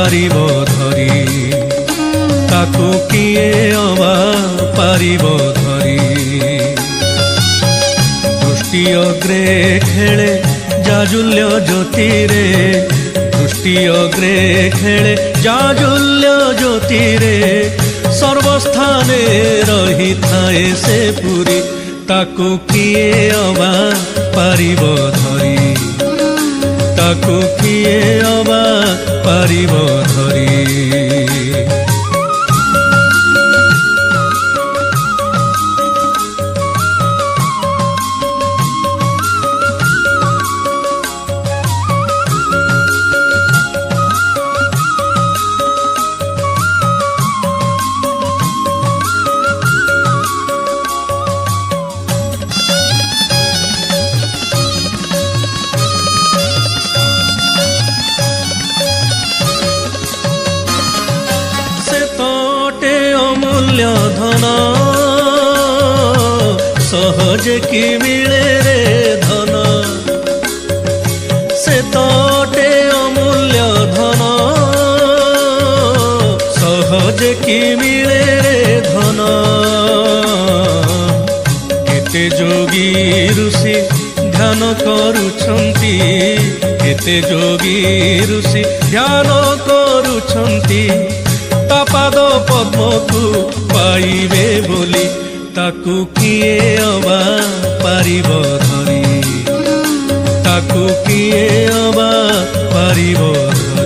पारिब धरी ताकू किए अबा पारिब धरी दृष्टि अग्रे खेले जाजुल्य ज्योति रे दृष्टि अग्रे खेले जाजुल्य ज्योति रे सर्वस्थाने रही थाए से पुरी ताकू किए अबा पारिब धरी ताकू किए अबा पारिब धरी धन सहजे कि मिले रे धन से तोटे अमूल्य धन सहजे कि मिले रे धन केते जोगी ऋषि ध्यान करुछंती केते जोगी ऋषि ध्यान करुछंती पाद पद्म को पाइबे बोली ताकू किए अबा पारिब धरी ताकू किए अबा पारिब धरी।